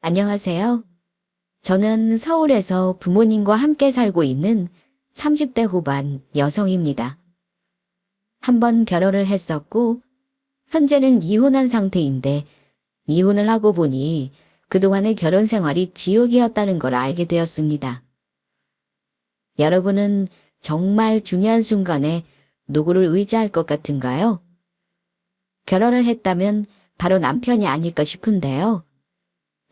안녕하세요. 저는 서울에서 부모님과 함께 살고 있는 30대 후반 여성입니다. 한 번 결혼을 했었고, 현재는 이혼한 상태인데, 이혼을 하고 보니 그동안의 결혼 생활이 지옥이었다는 걸 알게 되었습니다. 여러분은 정말 중요한 순간에 누구를 의지할 것 같은가요? 결혼을 했다면 바로 남편이 아닐까 싶은데요.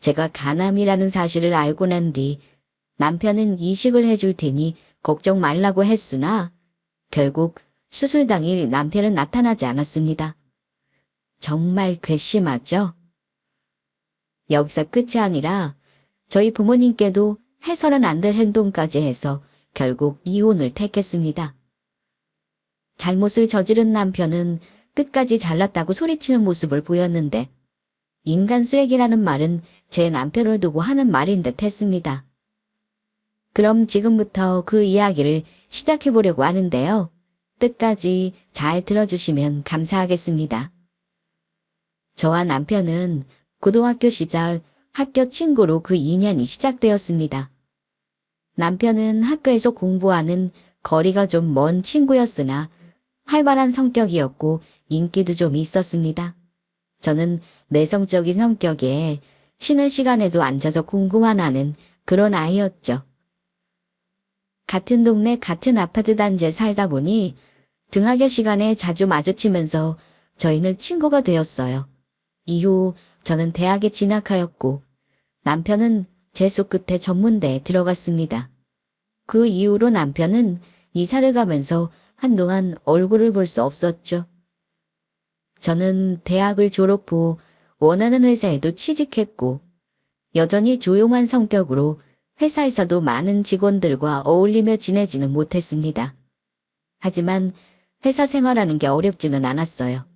제가 간암이라는 사실을 알고 난 뒤 남편은 이식을 해줄 테니 걱정 말라고 했으나 결국 수술 당일 남편은 나타나지 않았습니다. 정말 괘씸하죠? 여기서 끝이 아니라 저희 부모님께도 해서는 안 될 행동까지 해서 결국 이혼을 택했습니다. 잘못을 저지른 남편은 끝까지 잘났다고 소리치는 모습을 보였는데 인간 쓰레기라는 말은 제 남편을 두고 하는 말인 듯 했습니다. 그럼 지금부터 그 이야기를 시작해 보려고 하는데요. 끝까지 잘 들어주시면 감사하겠습니다. 저와 남편은 고등학교 시절 학교 친구로 그 인연이 시작되었습니다. 남편은 학교에서 공부하는 거리가 좀 먼 친구였으나 활발한 성격이었고 인기도 좀 있었습니다. 저는 내성적인 성격에 쉬는 시간에도 앉아서 공부만 하는 그런 아이였죠. 같은 동네 같은 아파트 단지에 살다 보니 등하교 시간에 자주 마주치면서 저희는 친구가 되었어요. 이후 저는 대학에 진학하였고 남편은 재수 끝에 전문대에 들어갔습니다. 그 이후로 남편은 이사를 가면서 한동안 얼굴을 볼 수 없었죠. 저는 대학을 졸업 후 원하는 회사에도 취직했고 여전히 조용한 성격으로 회사에서도 많은 직원들과 어울리며 지내지는 못했습니다. 하지만 회사 생활하는 게 어렵지는 않았어요.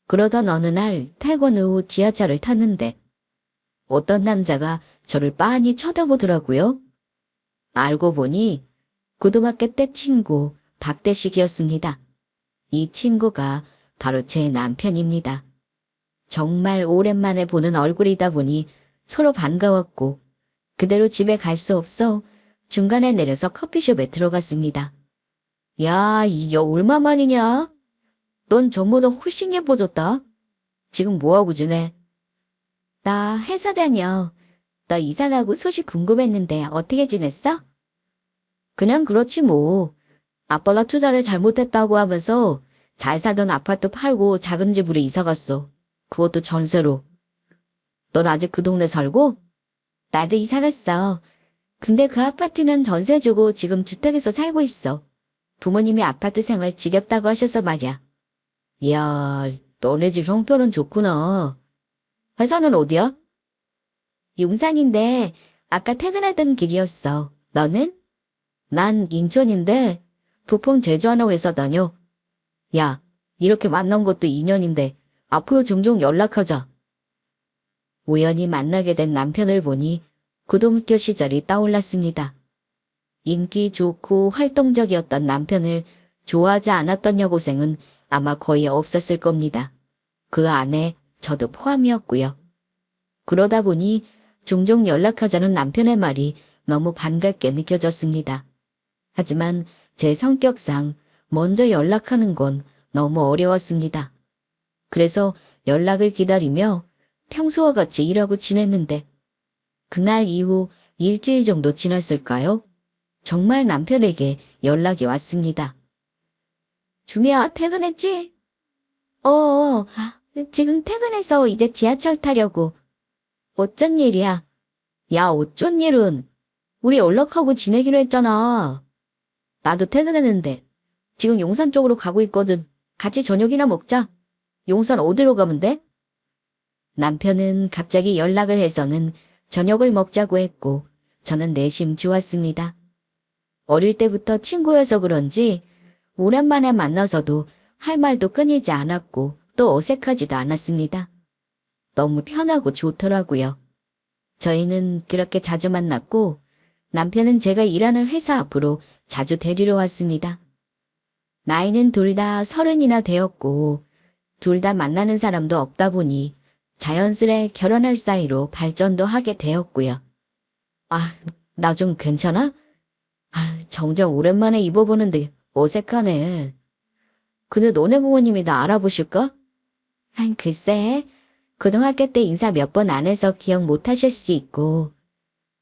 그러던 어느 날 퇴근 후 지하철을 탔는데 어떤 남자가 저를 빤히 쳐다보더라고요. 알고 보니 고등학교 때 친구 박대식이었습니다. 이 친구가 바로 제 남편입니다. 정말 오랜만에 보는 얼굴이다 보니 서로 반가웠고 그대로 집에 갈 수 없어 중간에 내려서 커피숍에 들어갔습니다. 야, 이게 얼마만이냐? 넌 전보다 훨씬 예뻐졌다. 지금 뭐하고 지내? 나 회사 다녀. 너 이사 가고 소식 궁금했는데 어떻게 지냈어? 그냥 그렇지 뭐. 아빠가 투자를 잘못했다고 하면서 잘 사던 아파트 팔고 작은 집으로 이사 갔어. 그것도 전세로. 넌 아직 그 동네 살고? 나도 이사 갔어. 근데 그 아파트는 전세 주고 지금 주택에서 살고 있어. 부모님이 아파트 생활 지겹다고 하셔서 말이야. 이야, 너네 집 형편은 좋구나. 회사는 어디야? 용산인데 아까 퇴근하던 길이었어. 너는? 난 인천인데 부품 제조하는 회사 다녀. 야, 이렇게 만난 것도 인연인데 앞으로 종종 연락하자. 우연히 만나게 된 남편을 보니 고등학교 시절이 떠올랐습니다. 인기 좋고 활동적이었던 남편을 좋아하지 않았던 여고생은 아마 거의 없었을 겁니다. 그 안에 저도 포함이었고요. 그러다 보니 종종 연락하자는 남편의 말이 너무 반갑게 느껴졌습니다. 하지만 제 성격상 먼저 연락하는 건 너무 어려웠습니다. 그래서 연락을 기다리며 평소와 같이 일하고 지냈는데 그날 이후 일주일 정도 지났을까요? 정말 남편에게 연락이 왔습니다. 주미야, 퇴근했지? 지금 퇴근해서 이제 지하철 타려고. 어쩐 일이야? 야, 어쩐 일은? 우리 연락하고 지내기로 했잖아. 나도 퇴근했는데 지금 용산 쪽으로 가고 있거든. 같이 저녁이나 먹자. 용산 어디로 가면 돼? 남편은 갑자기 연락을 해서는 저녁을 먹자고 했고 저는 내심 좋았습니다. 어릴 때부터 친구여서 그런지 오랜만에 만나서도 할 말도 끊이지 않았고 또 어색하지도 않았습니다. 너무 편하고 좋더라고요. 저희는 그렇게 자주 만났고 남편은 제가 일하는 회사 앞으로 자주 데리러 왔습니다. 나이는 둘 다 30이나 되었고 둘 다 만나는 사람도 없다 보니 자연스레 결혼할 사이로 발전도 하게 되었고요. 아, 나 좀 괜찮아? 정작 오랜만에 입어보는데 어색하네. 근데 너네 부모님이 나 알아보실까? 글쎄, 고등학교 때 인사 몇 번 안 해서 기억 못 하실 수 있고.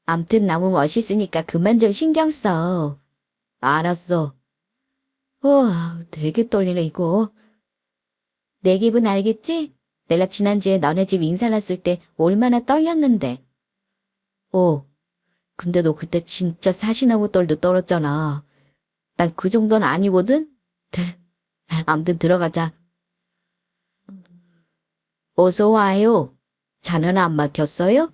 암튼 너무 멋있으니까 그만 좀 신경 써. 알았어. 우와, 되게 떨리네, 이거. 내 기분 알겠지? 내가 지난주에 너네 집 인사 났을 때 얼마나 떨렸는데. 근데 너 그때 진짜 사시나무 떨도 떨었잖아. 난 그 정도는 아니거든? 암튼 들어가자. 어서 와요. 차는 안 막혔어요?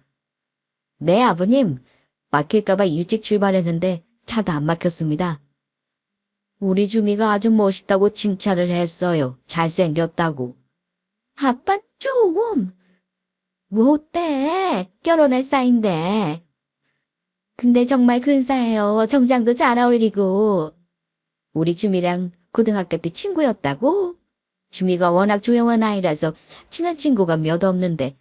네, 아버님. 막힐까봐 일찍 출발했는데 차도 안 막혔습니다. 우리 주미가 아주 멋있다고 칭찬을 했어요. 잘생겼다고. 아빠 좀. 뭐 어때? 결혼할 사이인데. 근데 정말 근사해요. 정장도 잘 어울리고. 우리 주미랑 고등학교 때 친구였다고? 주미가 워낙 조용한 아이라서 친한 친구가 몇 없는데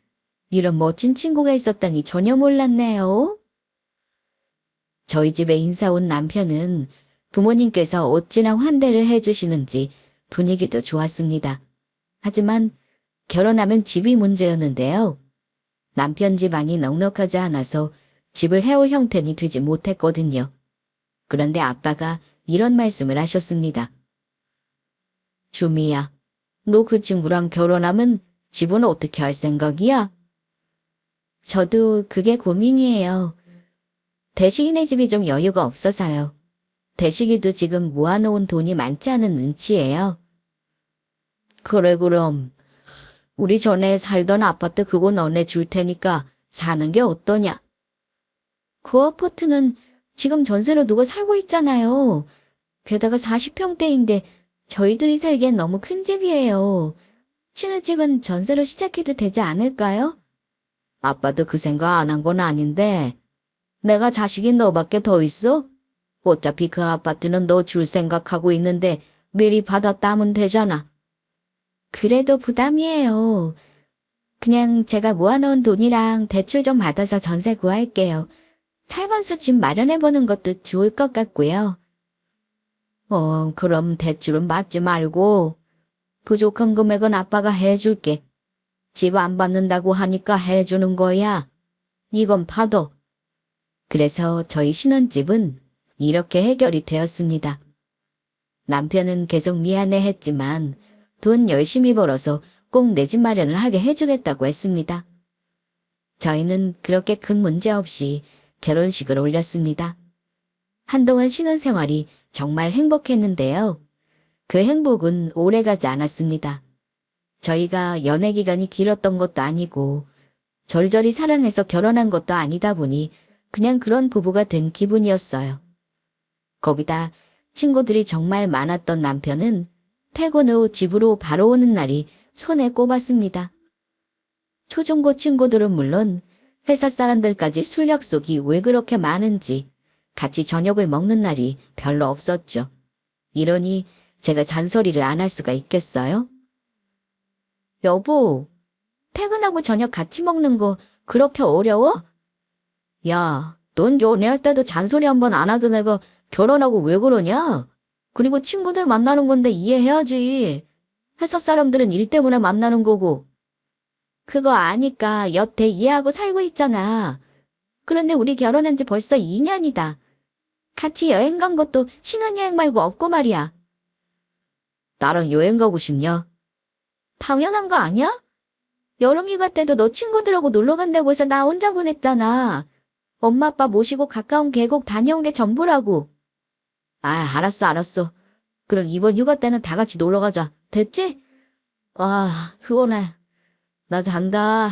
이런 멋진 친구가 있었다니 전혀 몰랐네요. 저희 집에 인사 온 남편은 부모님께서 어찌나 환대를 해주시는지 분위기도 좋았습니다. 하지만 결혼하면 집이 문제였는데요. 남편 집안이 넉넉하지 않아서 집을 해올 형편이 되지 못했거든요. 그런데 아빠가 이런 말씀을 하셨습니다. 주미야, 너 그 친구랑 결혼하면 집은 어떻게 할 생각이야? 저도 그게 고민이에요. 대식이네 집이 좀 여유가 없어서요. 대식이도 지금 모아놓은 돈이 많지 않은 눈치예요. 그래 그럼 우리 전에 살던 아파트 그거 너네 줄 테니까 사는 게 어떠냐? 그 아파트는 지금 전세로 누가 살고 있잖아요. 게다가 40평대인데 저희들이 살기엔 너무 큰 집이에요. 신혼집은 전세로 시작해도 되지 않을까요? 아빠도 그 생각 안 한 건 아닌데 내가 자식이 너밖에 더 있어? 어차피 그 아파트는 너 줄 생각하고 있는데 미리 받았다면 되잖아. 그래도 부담이에요. 그냥 제가 모아놓은 돈이랑 대출 좀 받아서 전세 구할게요. 살면서 집 마련해보는 것도 좋을 것 같고요. 그럼 대출은 받지 말고 부족한 금액은 아빠가 해줄게. 집 안 받는다고 하니까 해주는 거야. 이건 받아. 그래서 저희 신혼집은 이렇게 해결이 되었습니다. 남편은 계속 미안해했지만 돈 열심히 벌어서 꼭 내 집 마련을 하게 해주겠다고 했습니다. 저희는 그렇게 큰 문제 없이 결혼식을 올렸습니다. 한동안 신혼생활이 정말 행복했는데요. 그 행복은 오래가지 않았습니다. 저희가 연애 기간이 길었던 것도 아니고 절절히 사랑해서 결혼한 것도 아니다 보니 그냥 그런 부부가 된 기분이었어요. 거기다 친구들이 정말 많았던 남편은 퇴근 후 집으로 바로 오는 날이 손에 꼽았습니다. 초중고 친구들은 물론 회사 사람들까지 술 약속이 왜 그렇게 많은지 같이 저녁을 먹는 날이 별로 없었죠. 이러니 제가 잔소리를 안 할 수가 있겠어요? 여보, 퇴근하고 저녁 같이 먹는 거 그렇게 어려워? 야, 넌 연애할 때도 잔소리 한 번 안 하던 애가 결혼하고 왜 그러냐? 그리고 친구들 만나는 건데 이해해야지. 회사 사람들은 일 때문에 만나는 거고. 그거 아니까 여태 이해하고 살고 있잖아. 그런데 우리 결혼한 지 벌써 2년이다. 같이 여행 간 것도 신혼여행 말고 없고 말이야. 나랑 여행 가고 싶냐? 당연한 거 아니야? 여름휴가 때도 너 친구들하고 놀러 간다고 해서 나 혼자 보냈잖아. 엄마 아빠 모시고 가까운 계곡 다녀온 게 전부라고. 알았어. 그럼 이번 휴가 때는 다 같이 놀러 가자. 됐지? 피곤해. 나 잔다.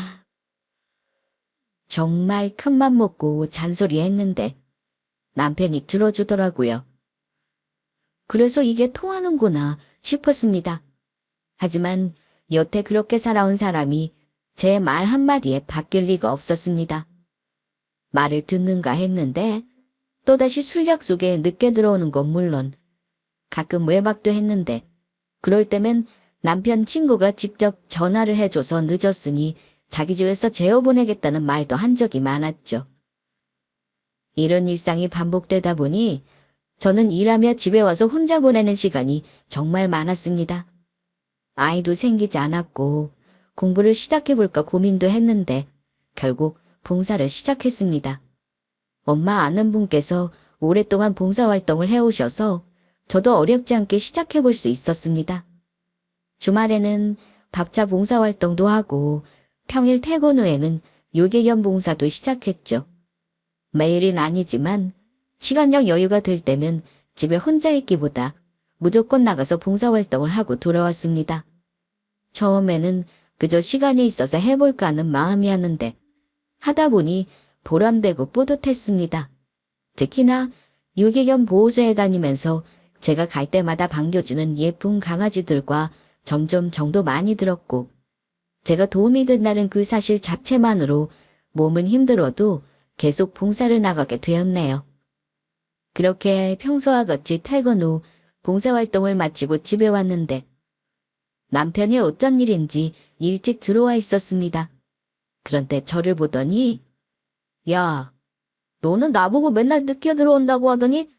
정말 큰맘 먹고 잔소리 했는데 남편이 들어주더라고요. 그래서 이게 통하는구나 싶었습니다. 하지만 여태 그렇게 살아온 사람이 제 말 한마디에 바뀔 리가 없었습니다. 말을 듣는가 했는데 또다시 술 약속에 늦게 들어오는 건 물론 가끔 외박도 했는데 그럴 때면 남편 친구가 직접 전화를 해줘서 늦었으니 자기 집에서 재워보내겠다는 말도 한 적이 많았죠. 이런 일상이 반복되다 보니 저는 일하며 집에 와서 혼자 보내는 시간이 정말 많았습니다. 아이도 생기지 않았고 공부를 시작해볼까 고민도 했는데 결국 봉사를 시작했습니다. 엄마 아는 분께서 오랫동안 봉사활동을 해오셔서 저도 어렵지 않게 시작해볼 수 있었습니다. 주말에는 밥차 봉사활동도 하고 평일 퇴근 후에는 요괴견 봉사도 시작했죠. 매일은 아니지만 시간적 여유가 될 때면 집에 혼자 있기보다 무조건 나가서 봉사활동을 하고 돌아왔습니다. 처음에는 그저 시간이 있어서 해볼까 하는 마음이었는데 하다 보니 보람되고 뿌듯했습니다. 특히나 유기견 보호소에 다니면서 제가 갈 때마다 반겨주는 예쁜 강아지들과 점점 정도 많이 들었고 제가 도움이 된다는 그 사실 자체만으로 몸은 힘들어도 계속 봉사를 나가게 되었네요. 그렇게 평소와 같이 퇴근 후 봉사활동을 마치고 집에 왔는데 남편이 어쩐 일인지 일찍 들어와 있었습니다. 그런데 저를 보더니 야, 너는 나보고 맨날 늦게 들어온다고 하더니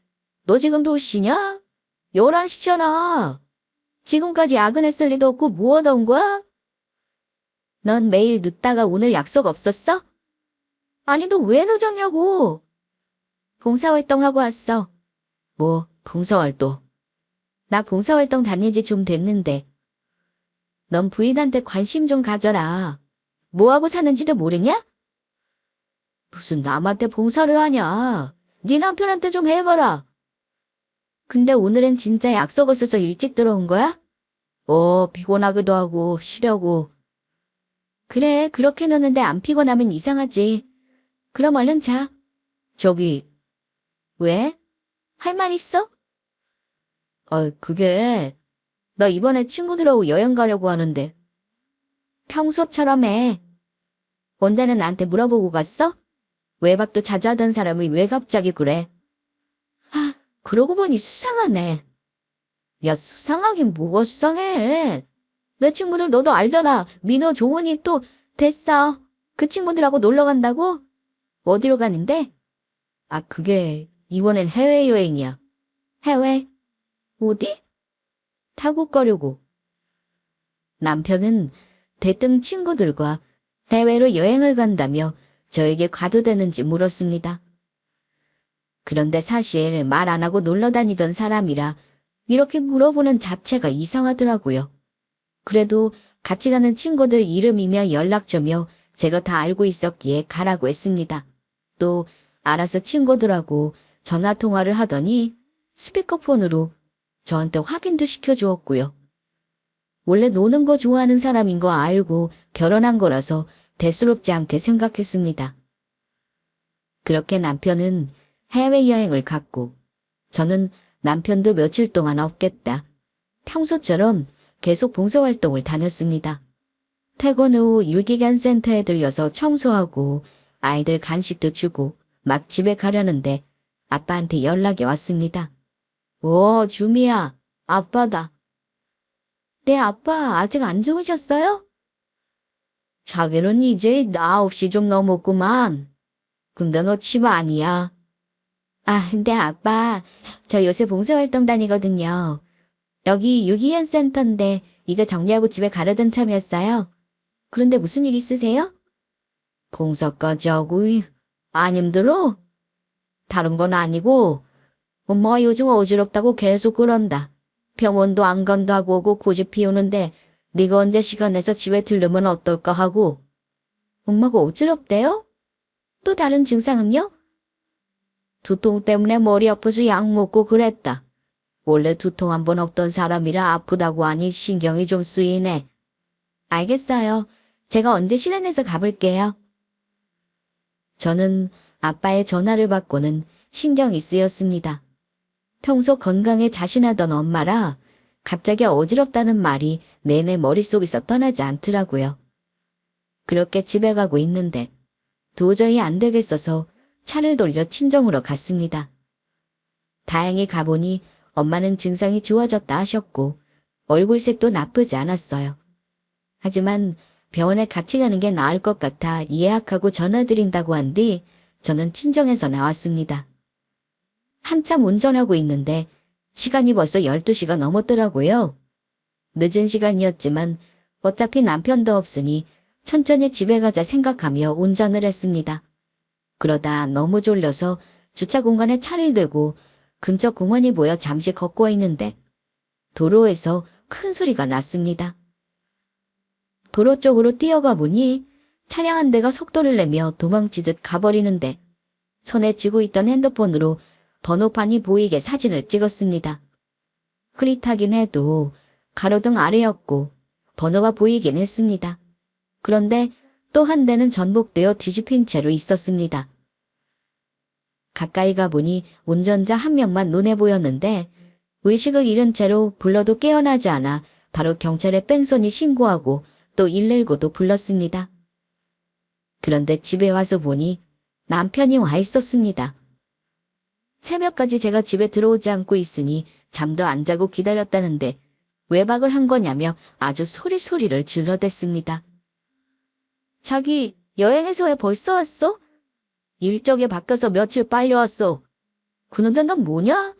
너 지금 몇 시냐? 11시잖아. 지금까지 야근했을 리도 없고 뭐 하다 온 거야? 넌 매일 늦다가 오늘 약속 없었어? 아니 너 왜 늦었냐고. 봉사활동하고 왔어. 뭐 봉사활동? 나 봉사활동 다닌 지 좀 됐는데. 넌 부인한테 관심 좀 가져라. 뭐하고 사는지도 모르냐? 무슨 남한테 봉사를 하냐. 네 남편한테 좀 해봐라. 근데 오늘은 진짜 약속 없어서 일찍 들어온 거야? 피곤하기도 하고 쉬려고. 그래, 그렇게 노는데 안 피곤하면 이상하지. 그럼 얼른 자. 저기, 왜? 할 말 있어? 그게, 나 이번에 친구들하고 여행 가려고 하는데. 평소처럼 해. 언제는 나한테 물어보고 갔어? 외박도 자주 하던 사람이 왜 갑자기 그래? 그러고 보니 수상하네. 야, 수상하긴 뭐가 수상해. 내 친구들 너도 알잖아. 민호, 종훈이 또 됐어. 그 친구들하고 놀러 간다고? 어디로 가는데? 그게 이번엔 해외여행이야. 해외? 어디? 타국 가려고. 남편은 대뜸 친구들과 해외로 여행을 간다며 저에게 가도 되는지 물었습니다. 그런데 사실 말 안 하고 놀러 다니던 사람이라 이렇게 물어보는 자체가 이상하더라고요. 그래도 같이 가는 친구들 이름이며 연락처며 제가 다 알고 있었기에 가라고 했습니다. 또 알아서 친구들하고 전화통화를 하더니 스피커폰으로 저한테 확인도 시켜주었고요. 원래 노는 거 좋아하는 사람인 거 알고 결혼한 거라서 대수롭지 않게 생각했습니다. 그렇게 남편은 해외여행을 갔고 저는 남편도 며칠 동안 없겠다. 평소처럼 계속 봉사활동을 다녔습니다. 퇴근 후 유기견 센터에 들려서 청소하고 아이들 간식도 주고 막 집에 가려는데 아빠한테 연락이 왔습니다. 주미야, 아빠다. 네, 아빠 아직 안 주무셨어요? 자기는 이제 9시 좀 넘었구만. 근데 너 집 아니야. 근데 아빠, 저 요새 봉사활동 다니거든요. 여기 유기견 센터인데 이제 정리하고 집에 가려던 참이었어요. 그런데 무슨 일 있으세요? 봉사까지 하고 안 힘들어? 다른 건 아니고 엄마가 요즘 어지럽다고 계속 그런다. 병원도 안 간다고 하고 고집 피우는데 네가 언제 시간 내서 집에 들르면 어떨까 하고. 엄마가 어지럽대요? 또 다른 증상은요? 두통 때문에 머리 아파서 약 먹고 그랬다. 원래 두통 한 번 없던 사람이라 아프다고 하니 신경이 좀 쓰이네. 알겠어요. 제가 언제 시간 내서 가볼게요. 저는 아빠의 전화를 받고는 신경이 쓰였습니다. 평소 건강에 자신하던 엄마라 갑자기 어지럽다는 말이 내내 머릿속에서 떠나지 않더라고요. 그렇게 집에 가고 있는데 도저히 안 되겠어서 차를 돌려 친정으로 갔습니다. 다행히 가보니 엄마는 증상이 좋아졌다 하셨고 얼굴색도 나쁘지 않았어요. 하지만 병원에 같이 가는 게 나을 것 같아 예약하고 전화드린다고 한 뒤 저는 친정에서 나왔습니다. 한참 운전하고 있는데 시간이 벌써 12시가 넘었더라고요. 늦은 시간이었지만 어차피 남편도 없으니 천천히 집에 가자 생각하며 운전을 했습니다. 그러다 너무 졸려서 주차 공간에 차를 대고 근처 공원이 보여 잠시 걷고 있는데 도로에서 큰 소리가 났습니다. 도로 쪽으로 뛰어가 보니 차량 한 대가 속도를 내며 도망치듯 가버리는데 손에 쥐고 있던 핸드폰으로 번호판이 보이게 사진을 찍었습니다. 흐릿하긴 해도 가로등 아래였고 번호가 보이긴 했습니다. 그런데 또 한 대는 전복되어 뒤집힌 채로 있었습니다. 가까이 가보니 운전자 한 명만 눈에 보였는데 의식을 잃은 채로 불러도 깨어나지 않아 바로 경찰에 뺑소니 신고하고 또 119도 불렀습니다. 그런데 집에 와서 보니 남편이 와 있었습니다. 새벽까지 제가 집에 들어오지 않고 있으니 잠도 안 자고 기다렸다는데 외박을 한 거냐며 아주 소리소리를 질러댔습니다. 자기 여행에서 왜 벌써 왔어? 일정이 바뀌어서 며칠 빨리 왔어. 그런데 넌 뭐냐?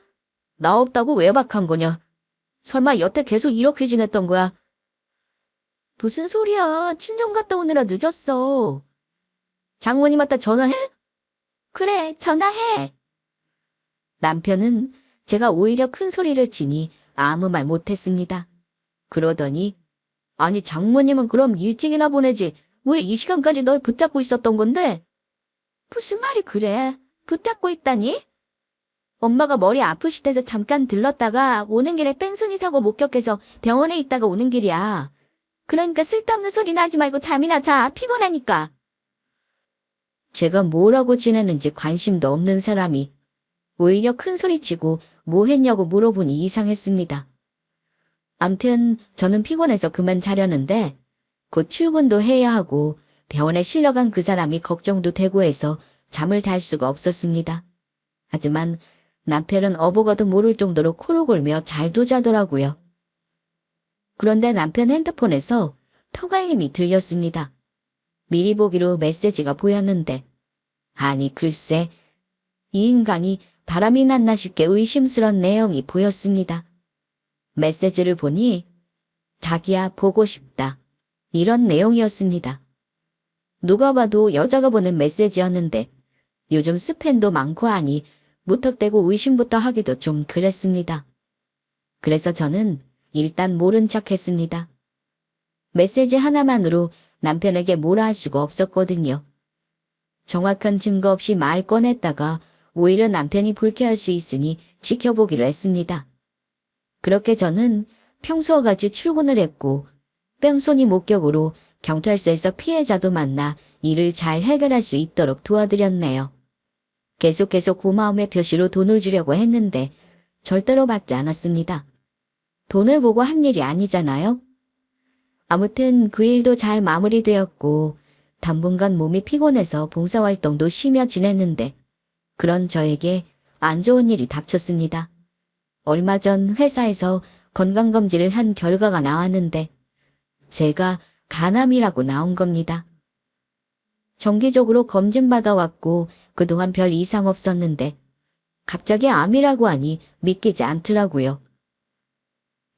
나 없다고 외박한 거냐? 설마 여태 계속 이렇게 지냈던 거야? 무슨 소리야. 친정 갔다 오느라 늦었어. 장모님한테 전화해? 그래, 전화해. 남편은 제가 오히려 큰 소리를 치니 아무 말 못했습니다. 그러더니 아니 장모님은 그럼 일찍이나 보내지 왜 이 시간까지 널 붙잡고 있었던 건데? 무슨 말이 그래? 붙잡고 있다니? 엄마가 머리 아프시대서 잠깐 들렀다가 오는 길에 뺑소니 사고 목격해서 병원에 있다가 오는 길이야. 그러니까 쓸데없는 소리나 하지 말고 잠이나 자. 피곤하니까. 제가 뭐라고 지내는지 관심도 없는 사람이 오히려 큰 소리치고 뭐 했냐고 물어보니 이상했습니다. 암튼 저는 피곤해서 그만 자려는데 곧 출근도 해야 하고 병원에 실려간 그 사람이 걱정도 되고 해서 잠을 잘 수가 없었습니다. 하지만 남편은 어버거도 모를 정도로 코를 골며 잘도 자더라고요. 그런데 남편 핸드폰에서 턱알림이 들렸습니다. 미리 보기로 메시지가 보였는데 아니 글쎄 이 인간이 바람이 났나 싶게 의심스런 내용이 보였습니다. 메시지를 보니 자기야 보고 싶다. 이런 내용이었습니다. 누가 봐도 여자가 보낸 메시지였는데 요즘 스팸도 많고 하니 무턱대고 의심부터 하기도 좀 그랬습니다. 그래서 저는 일단 모른 척 했습니다. 메시지 하나만으로 남편에게 뭐라 할 수가 없었거든요. 정확한 증거 없이 말 꺼냈다가 오히려 남편이 불쾌할 수 있으니 지켜보기로 했습니다. 그렇게 저는 평소와 같이 출근을 했고 뺑소니 목격으로 경찰서에서 피해자도 만나 일을 잘 해결할 수 있도록 도와드렸네요. 계속해서 고마움의 표시로 돈을 주려고 했는데 절대로 받지 않았습니다. 돈을 보고 한 일이 아니잖아요. 아무튼 그 일도 잘 마무리되었고 당분간 몸이 피곤해서 봉사활동도 쉬며 지냈는데 그런 저에게 안 좋은 일이 닥쳤습니다. 얼마 전 회사에서 건강검진을 한 결과가 나왔는데 제가 간암이라고 나온 겁니다. 정기적으로 검진받아왔고 그동안 별 이상 없었는데 갑자기 암이라고 하니 믿기지 않더라고요.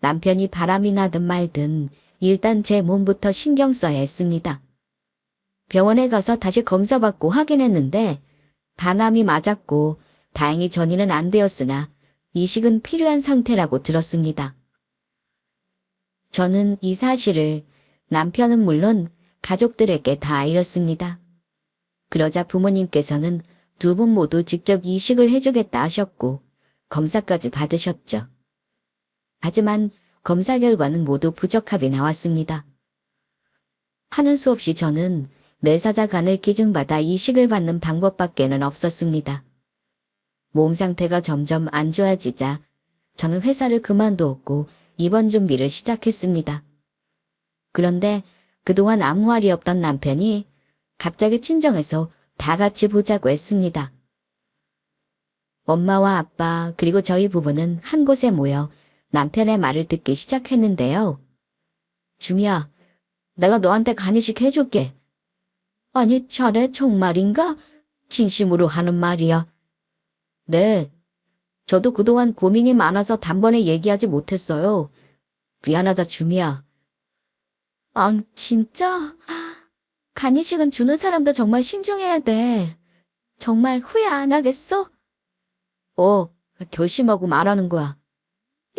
남편이 바람이 나든 말든 일단 제 몸부터 신경 써야 했습니다. 병원에 가서 다시 검사받고 확인했는데 간암이 맞았고 다행히 전이는 안 되었으나 이식은 필요한 상태라고 들었습니다. 저는 이 사실을 남편은 물론 가족들에게 다 알렸습니다. 그러자 부모님께서는 두 분 모두 직접 이식을 해주겠다 하셨고 검사까지 받으셨죠. 하지만 검사 결과는 모두 부적합이 나왔습니다. 하는 수 없이 저는 뇌사자간을 기증받아 이식을 받는 방법밖에는 없었습니다. 몸 상태가 점점 안 좋아지자 저는 회사를 그만두었고 입원 준비를 시작했습니다. 그런데 그동안 아무 말이 없던 남편이 갑자기 친정에서 다 같이 보자고 했습니다. 엄마와 아빠 그리고 저희 부부는 한 곳에 모여 남편의 말을 듣기 시작했는데요. 주미야, 내가 너한테 간이식 해줄게. 아니, 잘해, 정말인가? 진심으로 하는 말이야. 네. 저도 그동안 고민이 많아서 단번에 얘기하지 못했어요. 미안하다, 주미야. 아, 진짜? 간이식은 주는 사람도 정말 신중해야 돼. 정말 후회 안 하겠어? 결심하고 말하는 거야.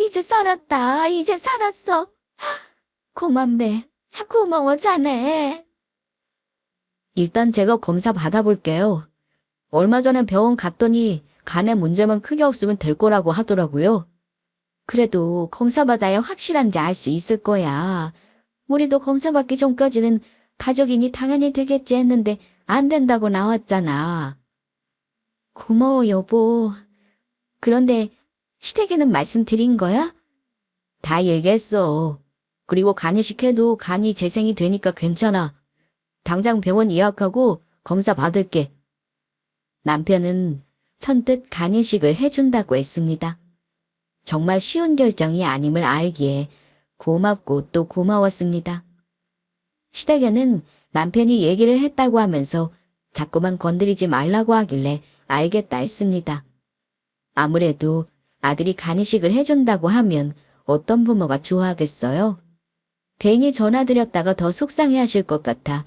이제 살았다. 이제 살았어. 고맙네. 고마워, 자네. 일단 제가 검사 받아볼게요. 얼마 전에 병원 갔더니 간에 문제만 크게 없으면 될 거라고 하더라고요. 그래도 검사 받아야 확실한지 알 수 있을 거야. 우리도 검사 받기 전까지는 가족이니 당연히 되겠지 했는데 안 된다고 나왔잖아. 고마워, 여보. 그런데 시댁에는 말씀드린 거야? 다 얘기했어. 그리고 간이식해도 간이 재생이 되니까 괜찮아. 당장 병원 예약하고 검사 받을게. 남편은 선뜻 간이식을 해준다고 했습니다. 정말 쉬운 결정이 아님을 알기에 고맙고 또 고마웠습니다. 시댁에는 남편이 얘기를 했다고 하면서 자꾸만 건드리지 말라고 하길래 알겠다 했습니다. 아무래도 아들이 간이식을 해준다고 하면 어떤 부모가 좋아하겠어요? 괜히 전화드렸다가 더 속상해 하실 것 같아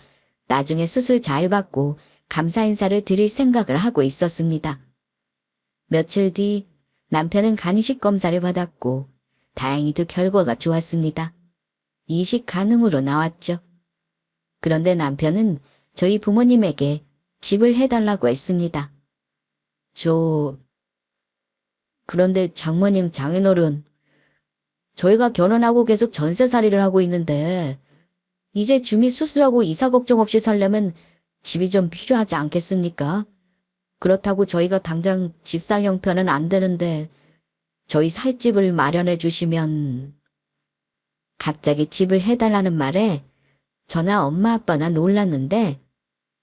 나중에 수술 잘 받고 감사 인사를 드릴 생각을 하고 있었습니다. 며칠 뒤 남편은 간이식 검사를 받았고 다행히도 결과가 좋았습니다. 이식 가능으로 나왔죠. 그런데 남편은 저희 부모님에게 집을 해달라고 했습니다. 그런데 장모님, 장인어른, 저희가 결혼하고 계속 전세살이를 하고 있는데 이제 주미 수술하고 이사 걱정 없이 살려면 집이 좀 필요하지 않겠습니까? 그렇다고 저희가 당장 집 살 형편은 안 되는데 저희 살 집을 마련해 주시면. 갑자기 집을 해달라는 말에 저나 엄마 아빠나 놀랐는데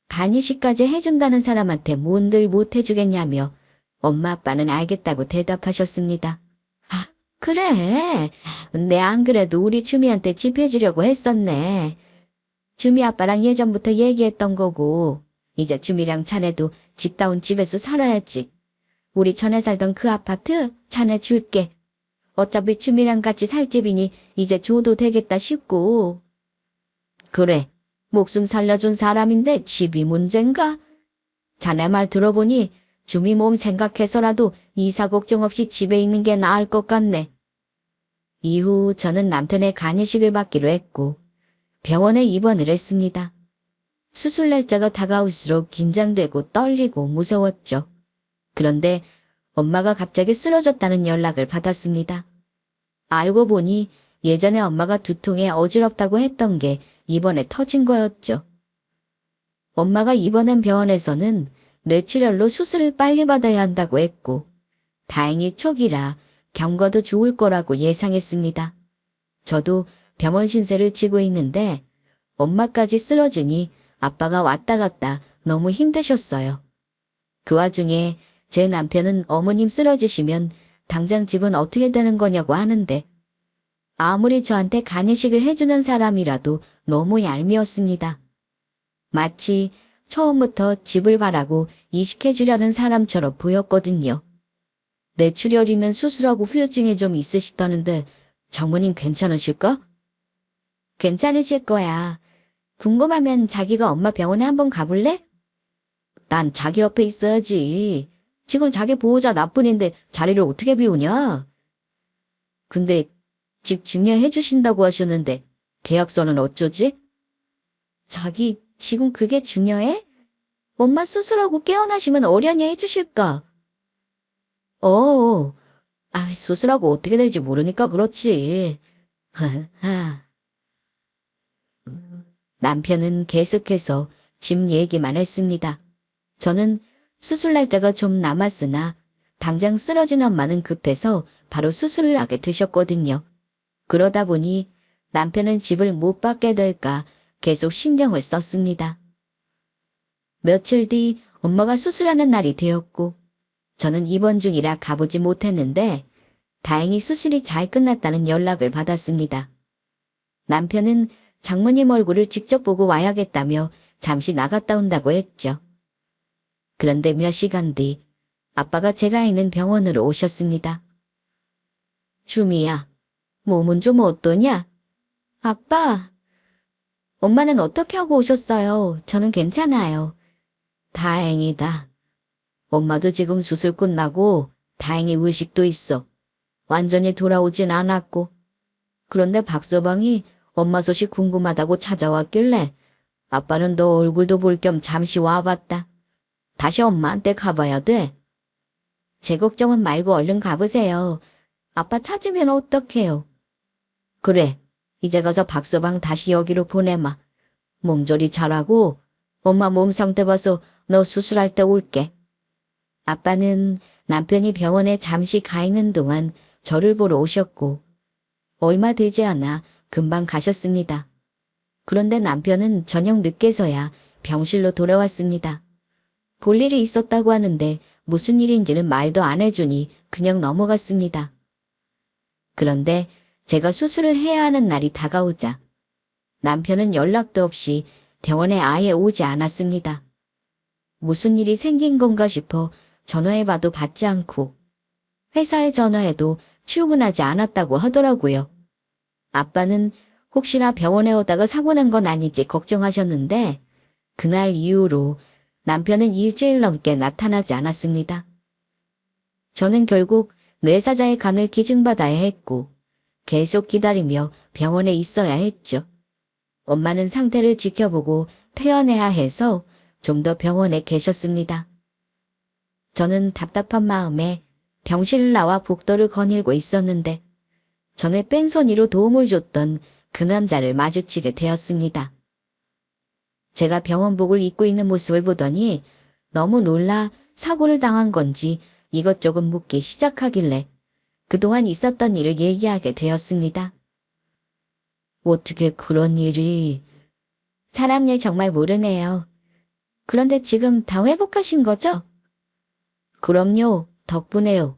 간이식까지 해준다는 사람한테 뭔들 못 해주겠냐며 엄마 아빠는 알겠다고 대답하셨습니다. 아, 그래. 내 안 그래도 우리 주미한테 집 해주려고 했었네. 주미 아빠랑 예전부터 얘기했던 거고 이제 주미랑 자네도 집다운 집에서 살아야지. 우리 전에 살던 그 아파트 자네 줄게. 어차피 주미랑 같이 살 집이니 이제 줘도 되겠다 싶고. 그래, 목숨 살려준 사람인데 집이 문제인가? 자네 말 들어보니 주미 몸 생각해서라도 이사 걱정 없이 집에 있는 게 나을 것 같네. 이후 저는 남편의 간이식을 받기로 했고 병원에 입원을 했습니다. 수술 날짜가 다가올수록 긴장되고 떨리고 무서웠죠. 그런데 엄마가 갑자기 쓰러졌다는 연락을 받았습니다. 알고 보니 예전에 엄마가 두통에 어지럽다고 했던 게 이번에 터진 거였죠. 엄마가 입원한 병원에서는 뇌출혈로 수술을 빨리 받아야 한다고 했고 다행히 초기라 경과도 좋을 거라고 예상했습니다. 저도 병원 신세를 지고 있는데 엄마까지 쓰러지니 아빠가 왔다 갔다 너무 힘드셨어요. 그 와중에 제 남편은 어머님 쓰러지시면 당장 집은 어떻게 되는 거냐고 하는데 아무리 저한테 간이식을 해주는 사람이라도 너무 얄미웠습니다. 마치 처음부터 집을 바라고 이식해주려는 사람처럼 보였거든요. 뇌출혈이면 수술하고 후유증이 좀 있으시다는데 장모님 괜찮으실까? 괜찮으실 거야. 궁금하면 자기가 엄마 병원에 한번 가볼래? 난 자기 옆에 있어야지. 지금 자기 보호자 나뿐인데 자리를 어떻게 비우냐? 근데 집 증여해 주신다고 하셨는데 계약서는 어쩌지? 자기 지금 그게 중요해? 엄마 수술하고 깨어나시면 어련히 해주실까? 수술하고 어떻게 될지 모르니까 그렇지. 남편은 계속해서 집 얘기만 했습니다. 저는 수술 날짜가 좀 남았으나 당장 쓰러진 엄마는 급해서 바로 수술을 하게 되셨거든요. 그러다 보니 남편은 집을 못 받게 될까 계속 신경을 썼습니다. 며칠 뒤 엄마가 수술하는 날이 되었고 저는 입원 중이라 가보지 못했는데 다행히 수술이 잘 끝났다는 연락을 받았습니다. 남편은 장모님 얼굴을 직접 보고 와야겠다며 잠시 나갔다 온다고 했죠. 그런데 몇 시간 뒤 아빠가 제가 있는 병원으로 오셨습니다. 주미야, 몸은 좀 어떠냐? 아빠, 엄마는 어떻게 하고 오셨어요? 저는 괜찮아요. 다행이다. 엄마도 지금 수술 끝나고 다행히 의식도 있어. 완전히 돌아오진 않았고. 그런데 박서방이 엄마 소식 궁금하다고 찾아왔길래 아빠는 너 얼굴도 볼 겸 잠시 와봤다. 다시 엄마한테 가봐야 돼. 제 걱정은 말고 얼른 가보세요. 아빠 찾으면 어떡해요. 그래, 이제 가서 박서방 다시 여기로 보내마. 몸조리 잘하고 엄마 몸 상태 봐서 너 수술할 때 올게. 아빠는 남편이 병원에 잠시 가 있는 동안 저를 보러 오셨고 얼마 되지 않아 금방 가셨습니다. 그런데 남편은 저녁 늦게서야 병실로 돌아왔습니다. 볼 일이 있었다고 하는데 무슨 일인지는 말도 안 해주니 그냥 넘어갔습니다. 그런데 제가 수술을 해야 하는 날이 다가오자 남편은 연락도 없이 병원에 아예 오지 않았습니다. 무슨 일이 생긴 건가 싶어 전화해봐도 받지 않고 회사에 전화해도 출근하지 않았다고 하더라고요. 아빠는 혹시나 병원에 오다가 사고 난 건 아닌지 걱정하셨는데 그날 이후로 남편은 일주일 넘게 나타나지 않았습니다. 저는 결국 뇌사자의 간을 기증받아야 했고 계속 기다리며 병원에 있어야 했죠. 엄마는 상태를 지켜보고 퇴원해야 해서 좀 더 병원에 계셨습니다. 저는 답답한 마음에 병실을 나와 복도를 거닐고 있었는데 전에 뺑소니로 도움을 줬던 그 남자를 마주치게 되었습니다. 제가 병원복을 입고 있는 모습을 보더니 너무 놀라 사고를 당한 건지 이것저것 묻기 시작하길래 그동안 있었던 일을 얘기하게 되었습니다. 어떻게 그런 일이... 사람 일 정말 모르네요. 그런데 지금 다 회복하신 거죠? 그럼요. 덕분에요.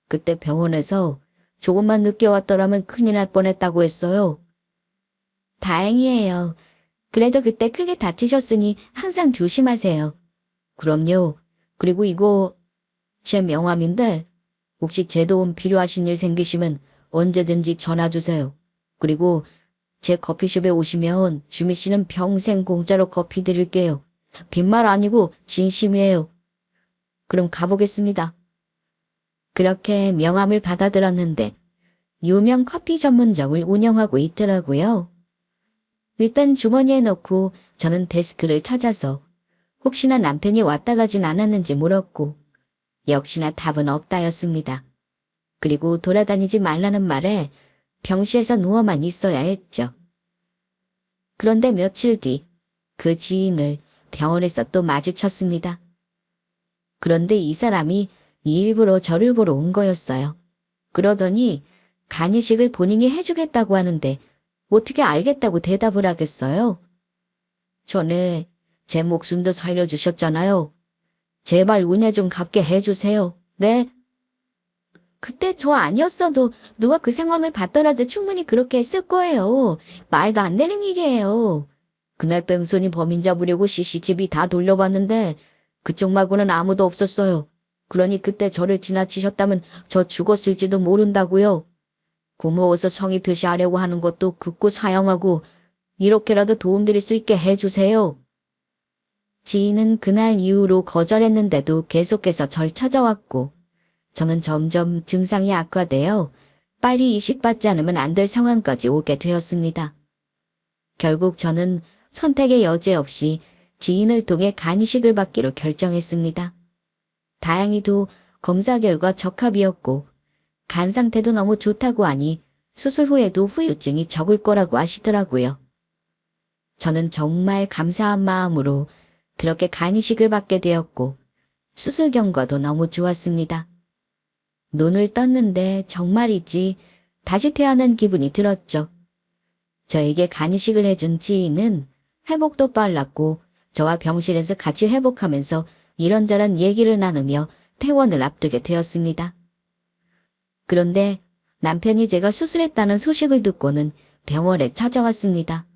그때 병원에서 조금만 늦게 왔더라면 큰일 날 뻔했다고 했어요. 다행이에요. 그래도 그때 크게 다치셨으니 항상 조심하세요. 그럼요. 그리고 이거 제 명함인데 혹시 제 도움 필요하신 일 생기시면 언제든지 전화 주세요. 그리고 제 커피숍에 오시면 주미 씨는 평생 공짜로 커피 드릴게요. 빈말 아니고 진심이에요. 그럼 가보겠습니다. 그렇게 명함을 받아들었는데 유명 커피 전문점을 운영하고 있더라고요. 일단 주머니에 넣고 저는 데스크를 찾아서 혹시나 남편이 왔다 가진 않았는지 물었고 역시나 답은 없다였습니다. 그리고 돌아다니지 말라는 말에 병실에서 누워만 있어야 했죠. 그런데 며칠 뒤 그 지인을 병원에서 또 마주쳤습니다. 그런데 이 사람이 일부러 저를 보러 온 거였어요. 그러더니 간이식을 본인이 해주겠다고 하는데 어떻게 알겠다고 대답을 하겠어요? 전에 제 목숨도 살려주셨잖아요. 제발 은혜 좀 갚게 해주세요. 네? 그때 저 아니었어도 누가 그 상황을 봤더라도 충분히 그렇게 했을 거예요. 말도 안 되는 일이에요. 그날 뺑소니 범인 잡으려고 CCTV 다 돌려봤는데 그쪽 말고는 아무도 없었어요. 그러니 그때 저를 지나치셨다면 저 죽었을지도 모른다고요. 고마워서 성의 표시하려고 하는 것도 극구 사양하고 이렇게라도 도움드릴 수 있게 해주세요. 지인은 그날 이후로 거절했는데도 계속해서 절 찾아왔고 저는 점점 증상이 악화되어 빨리 이식받지 않으면 안 될 상황까지 오게 되었습니다. 결국 저는 선택의 여지 없이 지인을 통해 간이식을 받기로 결정했습니다. 다행히도 검사 결과 적합이었고 간 상태도 너무 좋다고 하니 수술 후에도 후유증이 적을 거라고 하시더라고요. 저는 정말 감사한 마음으로 그렇게 간이식을 받게 되었고 수술 경과도 너무 좋았습니다. 눈을 떴는데 정말이지 다시 태어난 기분이 들었죠. 저에게 간이식을 해준 지인은 회복도 빨랐고 저와 병실에서 같이 회복하면서 이런저런 얘기를 나누며 퇴원을 앞두게 되었습니다. 그런데 남편이 제가 수술했다는 소식을 듣고는 병원에 찾아왔습니다.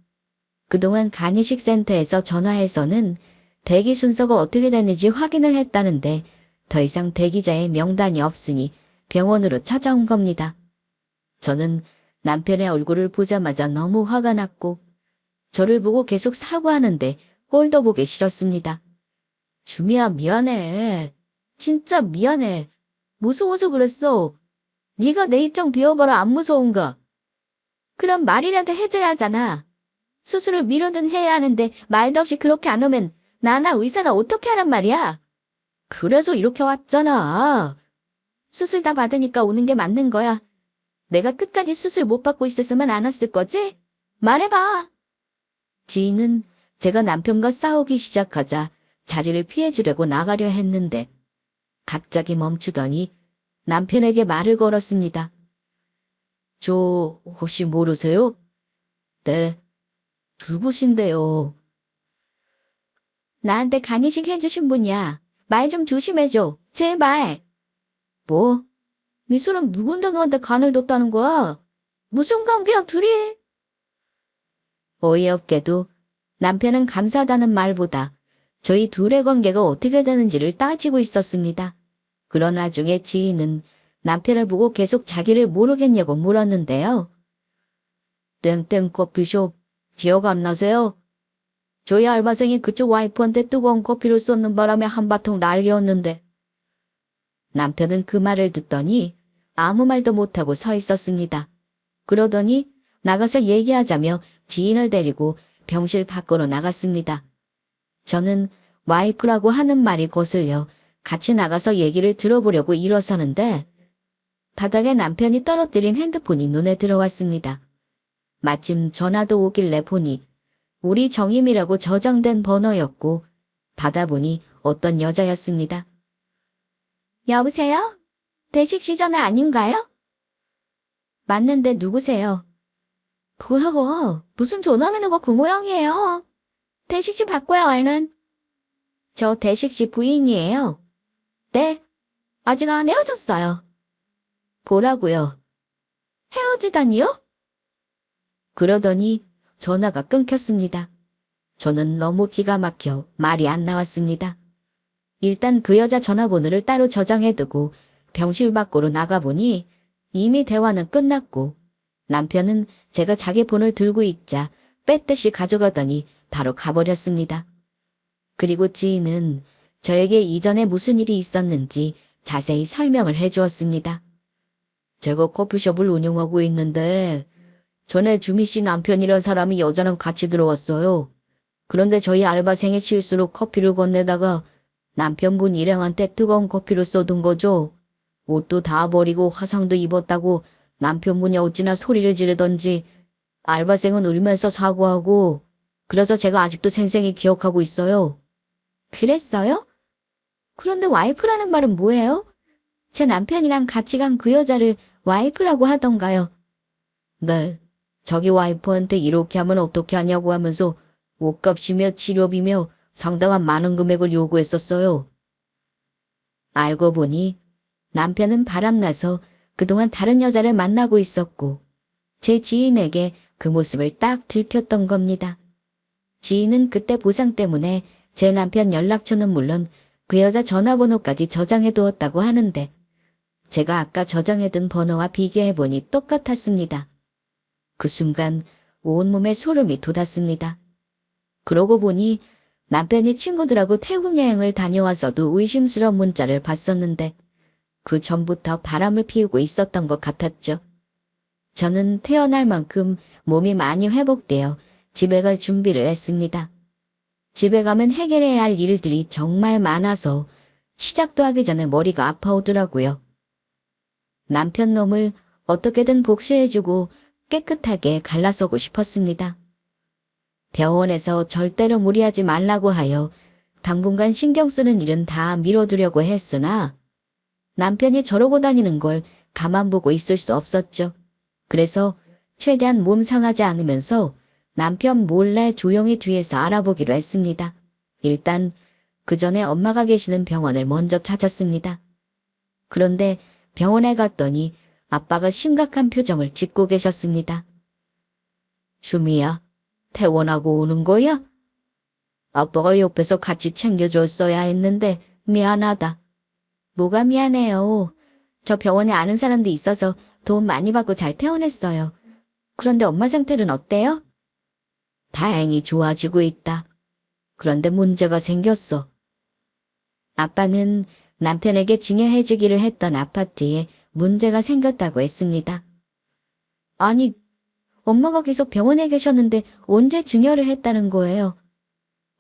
그동안 간이식센터에서 전화해서는 대기 순서가 어떻게 됐는지 확인을 했다는데 더 이상 대기자의 명단이 없으니 병원으로 찾아온 겁니다. 저는 남편의 얼굴을 보자마자 너무 화가 났고 저를 보고 계속 사과하는데 꼴도 보기 싫었습니다. 주미야, 미안해. 진짜 미안해. 무서워서 그랬어. 네가 내 입장 비워봐라. 안 무서운가? 그럼 말이라도 해줘야 하잖아. 수술을 미루든 해야 하는데 말도 없이 그렇게 안 오면 나나 의사는 어떻게 하란 말이야? 그래서 이렇게 왔잖아. 수술 다 받으니까 오는 게 맞는 거야. 내가 끝까지 수술 못 받고 있었으면 안 왔을 거지? 말해봐. 지인은 제가 남편과 싸우기 시작하자 자리를 피해주려고 나가려 했는데 갑자기 멈추더니 남편에게 말을 걸었습니다. 저 혹시 모르세요? 네. 누구신데요? 나한테 간이식 해주신 분이야. 말 좀 조심해줘. 제발. 뭐? 미술은 누군데 너한테 간을 뒀다는 거야? 무슨 관계야, 둘이? 어이없게도 남편은 감사하다는 말보다 저희 둘의 관계가 어떻게 되는지를 따지고 있었습니다. 그런 와중에 지인은 남편을 보고 계속 자기를 모르겠냐고 물었는데요. 땡땡 커피숍 기억 안 나세요? 저희 알바생이 그쪽 와이프한테 뜨거운 커피를 쏟는 바람에 한바통 난리였는데. 남편은 그 말을 듣더니 아무 말도 못하고 서 있었습니다. 그러더니 나가서 얘기하자며 지인을 데리고 병실 밖으로 나갔습니다. 저는 와이프라고 하는 말이 거슬려 같이 나가서 얘기를 들어보려고 일어서는데 바닥에 남편이 떨어뜨린 핸드폰이 눈에 들어왔습니다. 마침 전화도 오길래 보니 우리 정임이라고 저장된 번호였고 받아보니 어떤 여자였습니다. 여보세요? 대식 씨 전화 아닌가요? 맞는데 누구세요? 그거 무슨 전화하는 거 그 모양이에요. 대식 씨 바꿔요 얼른. 저 대식 씨 부인이에요. 네? 아직 안 헤어졌어요. 뭐라고요? 헤어지다니요? 그러더니 전화가 끊겼습니다. 저는 너무 기가 막혀 말이 안 나왔습니다. 일단 그 여자 전화번호를 따로 저장해두고 병실 밖으로 나가보니 이미 대화는 끝났고 남편은 제가 자기 폰을 들고 있자 뺏듯이 가져가더니 바로 가버렸습니다. 그리고 지인은 저에게 이전에 무슨 일이 있었는지 자세히 설명을 해주었습니다. 제가 커피숍을 운영하고 있는데 전에 주미 씨 남편이란 사람이 여자랑 같이 들어왔어요. 그런데 저희 알바생의 실수로 커피를 건네다가 남편분 일행한테 뜨거운 커피를 쏟은 거죠. 옷도 다 버리고 화상도 입었다고 남편분이 어찌나 소리를 지르던지 알바생은 울면서 사과하고 그래서 제가 아직도 생생히 기억하고 있어요. 그랬어요? 그런데 와이프라는 말은 뭐예요? 제 남편이랑 같이 간 그 여자를 와이프라고 하던가요? 네. 자기 와이프한테 이렇게 하면 어떻게 하냐고 하면서 옷값이며 치료비며 상당한 많은 금액을 요구했었어요. 알고 보니 남편은 바람나서 그동안 다른 여자를 만나고 있었고 제 지인에게 그 모습을 딱 들켰던 겁니다. 지인은 그때 보상 때문에 제 남편 연락처는 물론 그 여자 전화번호까지 저장해 두었다고 하는데 제가 아까 저장해둔 번호와 비교해보니 똑같았습니다. 그 순간 온몸에 소름이 돋았습니다. 그러고 보니 남편이 친구들하고 태국 여행을 다녀와서도 의심스러운 문자를 봤었는데 그 전부터 바람을 피우고 있었던 것 같았죠. 저는 태어날 만큼 몸이 많이 회복되어 집에 갈 준비를 했습니다. 집에 가면 해결해야 할 일들이 정말 많아서 시작도 하기 전에 머리가 아파오더라고요. 남편 놈을 어떻게든 복수해주고 깨끗하게 갈라서고 싶었습니다. 병원에서 절대로 무리하지 말라고 하여 당분간 신경 쓰는 일은 다 미뤄두려고 했으나 남편이 저러고 다니는 걸 가만 보고 있을 수 없었죠. 그래서 최대한 몸 상하지 않으면서 남편 몰래 조용히 뒤에서 알아보기로 했습니다. 일단 그 전에 엄마가 계시는 병원을 먼저 찾았습니다. 그런데 병원에 갔더니 아빠가 심각한 표정을 짓고 계셨습니다. 주미야, 퇴원하고 오는 거야? 아빠가 옆에서 같이 챙겨줬어야 했는데 미안하다. 뭐가 미안해요. 저 병원에 아는 사람도 있어서 돈 많이 받고 잘 퇴원했어요. 그런데 엄마 상태는 어때요? 다행히 좋아지고 있다. 그런데 문제가 생겼어. 아빠는 남편에게 증여해주기를 했던 아파트에 문제가 생겼다고 했습니다. 아니, 엄마가 계속 병원에 계셨는데 언제 증여를 했다는 거예요?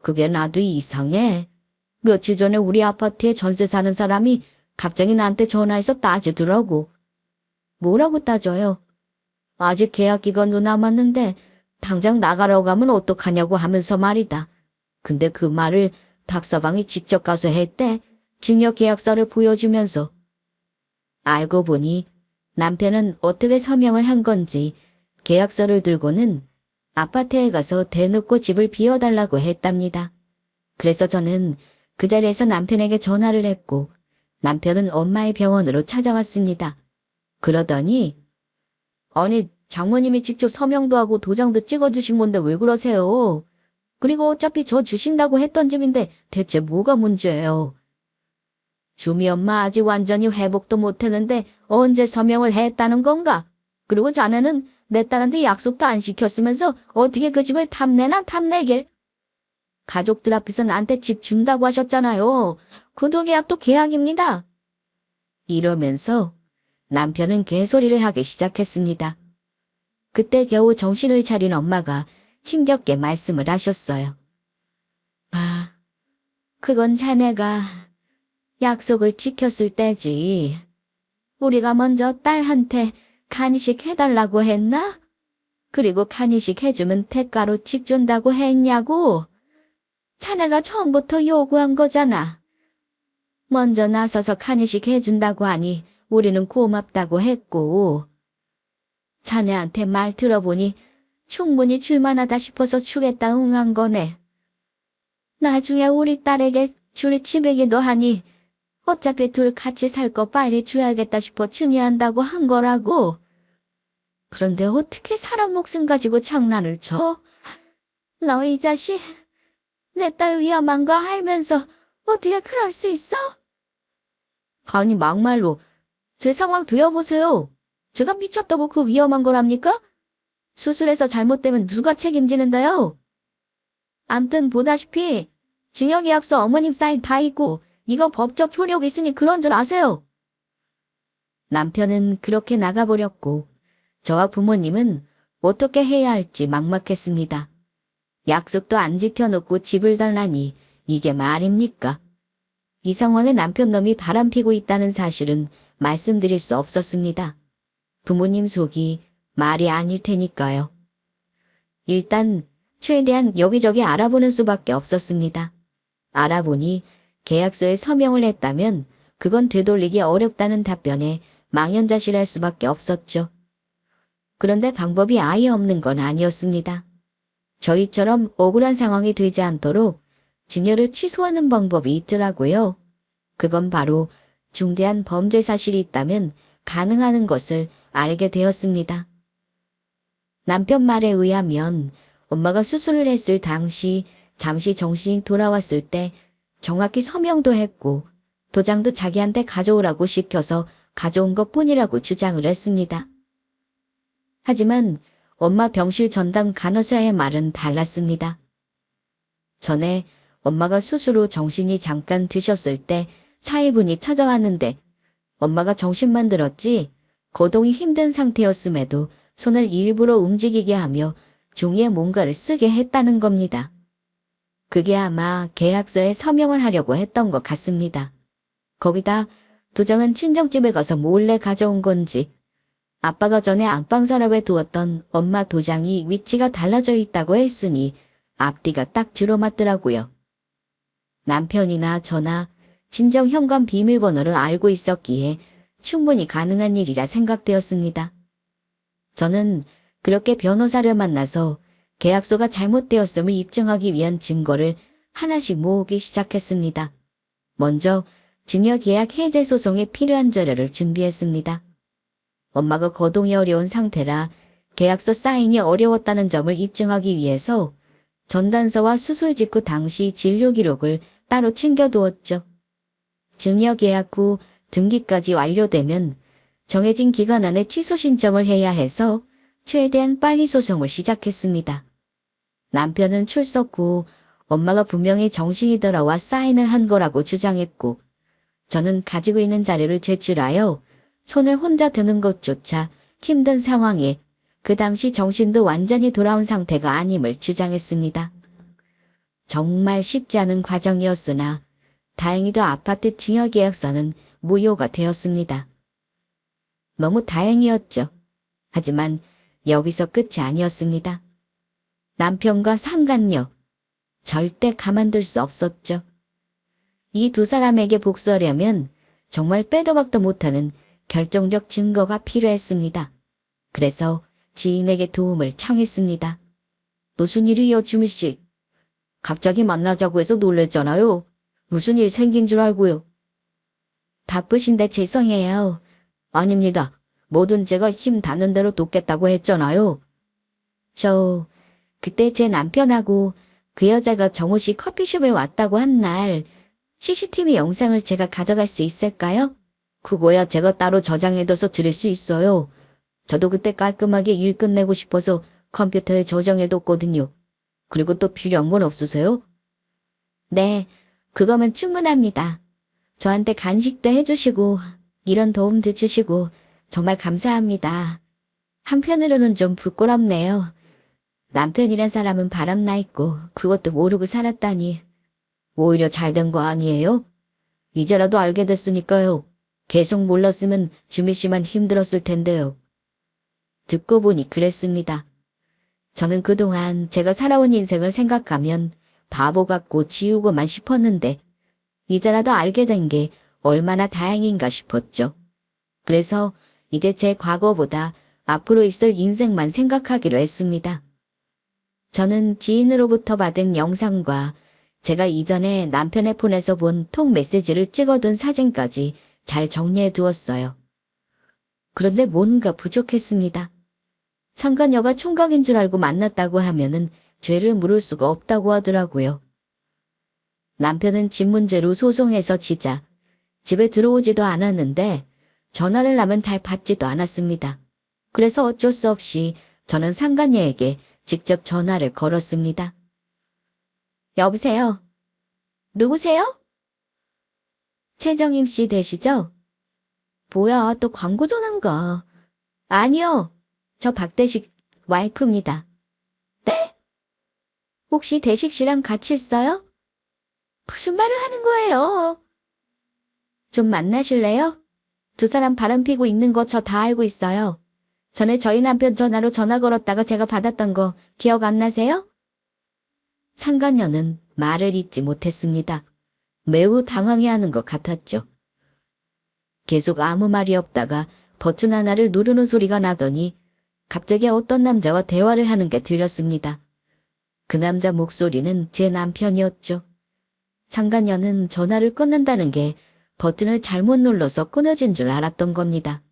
그게 나도 이상해. 며칠 전에 우리 아파트에 전세 사는 사람이 갑자기 나한테 전화해서 따지더라고. 뭐라고 따져요? 아직 계약 기간도 남았는데 당장 나가라고 하면 어떡하냐고 하면서 말이다. 근데 그 말을 닥서방이 직접 가서 했대. 증여 계약서를 보여주면서. 알고 보니 남편은 어떻게 서명을 한 건지 계약서를 들고는 아파트에 가서 대놓고 집을 비워달라고 했답니다. 그래서 저는 그 자리에서 남편에게 전화를 했고 남편은 엄마의 병원으로 찾아왔습니다. 그러더니 아니 장모님이 직접 서명도 하고 도장도 찍어주신 건데 왜 그러세요? 그리고 어차피 저 주신다고 했던 집인데 대체 뭐가 문제예요? 주미 엄마 아직 완전히 회복도 못했는데 언제 서명을 했다는 건가? 그리고 자네는 내 딸한테 약속도 안 시켰으면서 어떻게 그 집을 탐내나 탐내길? 가족들 앞에서 나한테 집 준다고 하셨잖아요. 구독계약도 계약입니다. 이러면서 남편은 개소리를 하기 시작했습니다. 그때 겨우 정신을 차린 엄마가 힘겹게 말씀을 하셨어요. 아, 그건 자네가 약속을 지켰을 때지. 우리가 먼저 딸한테 간이식 해달라고 했나? 그리고 간이식 해주면 대가로 집 준다고 했냐고? 자네가 처음부터 요구한 거잖아. 먼저 나서서 간이식 해준다고 하니 우리는 고맙다고 했고. 자네한테 말 들어보니 충분히 줄만하다 싶어서 주겠다 응한 거네. 나중에 우리 딸에게 줄 치매기도 하니 어차피 둘 같이 살 거 빨리 줘야겠다 싶어 증여한다고 한 거라고. 그런데 어떻게 사람 목숨 가지고 장난을 쳐? 너 이 자식, 내 딸 위험한 거 알면서 어떻게 그럴 수 있어? 아니 막말로 제 상황 되어보세요. 제가 미쳤다고 그 위험한 거랍니까? 수술해서 잘못되면 누가 책임지는데요? 암튼 보다시피 증여계약서 어머님 사인 다 있고 이거 법적 효력 있으니 그런 줄 아세요. 남편은 그렇게 나가버렸고 저와 부모님은 어떻게 해야 할지 막막했습니다. 약속도 안 지켜놓고 집을 달라니 이게 말입니까? 이 상황에 남편 놈이 바람피고 있다는 사실은 말씀드릴 수 없었습니다. 부모님 속이 말이 아닐 테니까요. 일단 최대한 여기저기 알아보는 수밖에 없었습니다. 알아보니 계약서에 서명을 했다면 그건 되돌리기 어렵다는 답변에 망연자실할 수밖에 없었죠. 그런데 방법이 아예 없는 건 아니었습니다. 저희처럼 억울한 상황이 되지 않도록 증여를 취소하는 방법이 있더라고요. 그건 바로 중대한 범죄 사실이 있다면 가능하는 것을 알게 되었습니다. 남편 말에 의하면 엄마가 수술을 했을 당시 잠시 정신이 돌아왔을 때 정확히 서명도 했고 도장도 자기한테 가져오라고 시켜서 가져온 것뿐이라고 주장을 했습니다. 하지만 엄마 병실 전담 간호사의 말은 달랐습니다. 전에 엄마가 수술 후 정신이 잠깐 드셨을 때 사위분이 찾아왔는데 엄마가 정신만 들었지 거동이 힘든 상태였음에도 손을 일부러 움직이게 하며 종이에 뭔가를 쓰게 했다는 겁니다. 그게 아마 계약서에 서명을 하려고 했던 것 같습니다. 거기다 도장은 친정집에 가서 몰래 가져온 건지 아빠가 전에 안방 서랍에 두었던 엄마 도장이 위치가 달라져 있다고 했으니 앞뒤가 딱 들어맞더라고요. 남편이나 저나 친정 현관 비밀번호를 알고 있었기에 충분히 가능한 일이라 생각되었습니다. 저는 그렇게 변호사를 만나서 계약서가 잘못되었음을 입증하기 위한 증거를 하나씩 모으기 시작했습니다. 먼저 증여계약 해제 소송에 필요한 자료를 준비했습니다. 엄마가 거동이 어려운 상태라 계약서 사인이 어려웠다는 점을 입증하기 위해서 전단서와 수술 직후 당시 진료 기록을 따로 챙겨두었죠. 증여 계약 후 등기까지 완료되면 정해진 기간 안에 취소 신청을 해야 해서 최대한 빨리 소송을 시작했습니다. 남편은 출석 후 엄마가 분명히 정신이 들어와 사인을 한 거라고 주장했고, 저는 가지고 있는 자료를 제출하여 손을 혼자 드는 것조차 힘든 상황에 그 당시 정신도 완전히 돌아온 상태가 아님을 주장했습니다. 정말 쉽지 않은 과정이었으나 다행히도 아파트 증여 계약서는 무효가 되었습니다. 너무 다행이었죠. 하지만 여기서 끝이 아니었습니다. 남편과 상간녀, 절대 가만둘 수 없었죠. 이 두 사람에게 복수하려면 정말 빼도 박도 못하는 결정적 증거가 필요했습니다. 그래서 지인에게 도움을 청했습니다. 무슨 일이요, 주미씨? 갑자기 만나자고 해서 놀랬잖아요. 무슨 일 생긴 줄 알고요. 바쁘신데 죄송해요. 아닙니다. 뭐든 제가 힘 닿는 대로 돕겠다고 했잖아요. 그때 제 남편하고 그 여자가 정호 씨 커피숍에 왔다고 한 날 CCTV 영상을 제가 가져갈 수 있을까요? 그거야 제가 따로 저장해둬서 드릴 수 있어요. 저도 그때 깔끔하게 일 끝내고 싶어서 컴퓨터에 저장해뒀거든요. 그리고 또 필요한 건 없으세요? 네, 그거면 충분합니다. 저한테 간식도 해주시고 이런 도움도 주시고 정말 감사합니다. 한편으로는 좀 부끄럽네요. 남편이란 사람은 바람나 있고 그것도 모르고 살았다니. 오히려 잘 된 거 아니에요? 이제라도 알게 됐으니까요. 계속 몰랐으면 주미 씨만 힘들었을 텐데요. 듣고 보니 그랬습니다. 저는 그동안 제가 살아온 인생을 생각하면 바보 같고 지우고만 싶었는데 이제라도 알게 된 게 얼마나 다행인가 싶었죠. 그래서 이제 제 과거보다 앞으로 있을 인생만 생각하기로 했습니다. 저는 지인으로부터 받은 영상과 제가 이전에 남편의 폰에서 본 톡 메시지를 찍어둔 사진까지 잘 정리해 두었어요. 그런데 뭔가 부족했습니다. 상간녀가 총각인 줄 알고 만났다고 하면은 죄를 물을 수가 없다고 하더라고요. 남편은 집 문제로 소송해서 지자 집에 들어오지도 않았는데 전화를 하면 잘 받지도 않았습니다. 그래서 어쩔 수 없이 저는 상간녀에게 직접 전화를 걸었습니다. 여보세요? 누구세요? 최정임 씨 되시죠? 뭐야, 또 광고 전화인가? 아니요, 저 박대식 와이프입니다. 네? 혹시 대식 씨랑 같이 있어요? 무슨 말을 하는 거예요? 좀 만나실래요? 두 사람 바람피고 있는 거 저 다 알고 있어요. 전에 저희 남편 전화로 전화 걸었다가 제가 받았던 거 기억 안 나세요? 상간녀는 말을 잇지 못했습니다. 매우 당황해하는 것 같았죠. 계속 아무 말이 없다가 버튼 하나를 누르는 소리가 나더니 갑자기 어떤 남자와 대화를 하는 게 들렸습니다. 그 남자 목소리는 제 남편이었죠. 상간녀는 전화를 끊는다는 게 버튼을 잘못 눌러서 끊어진 줄 알았던 겁니다.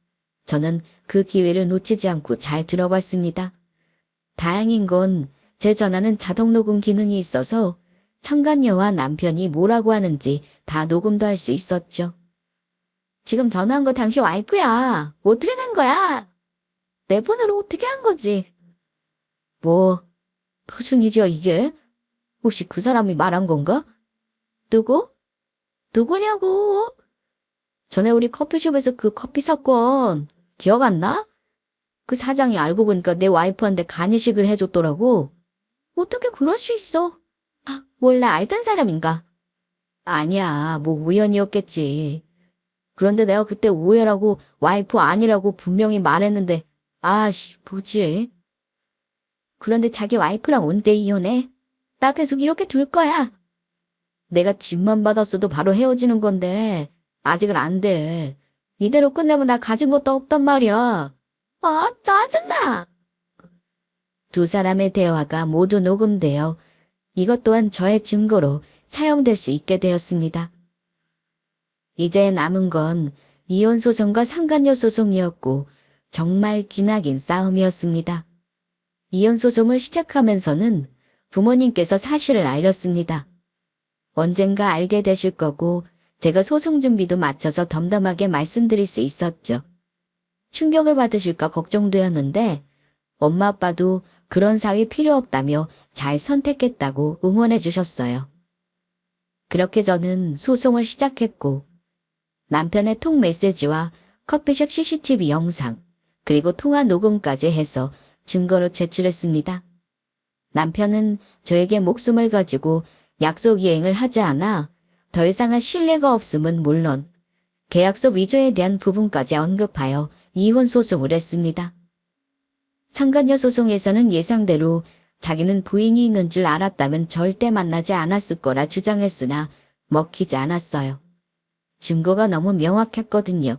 저는 그 기회를 놓치지 않고 잘 들어봤습니다. 다행인 건 제 전화는 자동 녹음 기능이 있어서 상간녀와 남편이 뭐라고 하는지 다 녹음도 할 수 있었죠. 지금 전화한 거 당신 와이프야. 어떻게 된 거야? 내 폰으로 어떻게 한 거지? 뭐, 무슨 일이야 이게? 혹시 그 사람이 말한 건가? 누구? 누구냐고? 전에 우리 커피숍에서 그 커피 사건 기억 안 나? 그 사장이 알고 보니까 내 와이프한테 간이식을 해줬더라고. 어떻게 그럴 수 있어? 몰라, 알던 사람인가? 아니야, 뭐 우연이었겠지. 그런데 내가 그때 오해라고 와이프 아니라고 분명히 말했는데 뭐지? 그런데 자기 와이프랑 언제 이혼해? 나 계속 이렇게 둘 거야. 내가 집만 받았어도 바로 헤어지는 건데 아직은 안 돼. 이대로 끝내면 나 가진 것도 없단 말이야. 짜증나. 두 사람의 대화가 모두 녹음되어 이것 또한 저의 증거로 사용될 수 있게 되었습니다. 이제 남은 건 이혼 소송과 상간녀 소송이었고 정말 기나긴 싸움이었습니다. 이혼 소송을 시작하면서는 부모님께서 사실을 알렸습니다. 언젠가 알게 되실 거고 제가 소송 준비도 마쳐서 덤덤하게 말씀드릴 수 있었죠. 충격을 받으실까 걱정되었는데 엄마 아빠도 그런 사위 필요 없다며 잘 선택했다고 응원해 주셨어요. 그렇게 저는 소송을 시작했고 남편의 통 메시지와 커피숍 CCTV 영상 그리고 통화 녹음까지 해서 증거로 제출했습니다. 남편은 저에게 목숨을 가지고 약속 이행을 하지 않아 더 이상의 신뢰가 없음은 물론 계약서 위조에 대한 부분까지 언급하여 이혼 소송을 했습니다. 상간녀 소송에서는 예상대로 자기는 부인이 있는 줄 알았다면 절대 만나지 않았을 거라 주장했으나 먹히지 않았어요. 증거가 너무 명확했거든요.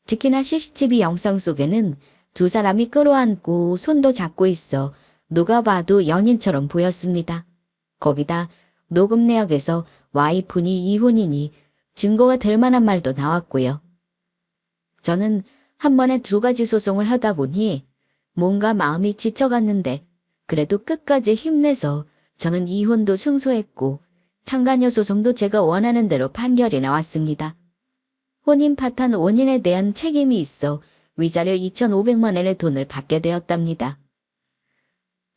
특히나 CCTV 영상 속에는 두 사람이 끌어안고 손도 잡고 있어 누가 봐도 연인처럼 보였습니다. 거기다 녹음 내역에서 와이프니 이혼이니 증거가 될 만한 말도 나왔고요. 저는 한 번에 두 가지 소송을 하다 보니 뭔가 마음이 지쳐갔는데 그래도 끝까지 힘내서 저는 이혼도 승소했고 상간녀 소송도 제가 원하는 대로 판결이 나왔습니다. 혼인 파탄 원인에 대한 책임이 있어 위자료 2,500만 원의 돈을 받게 되었답니다.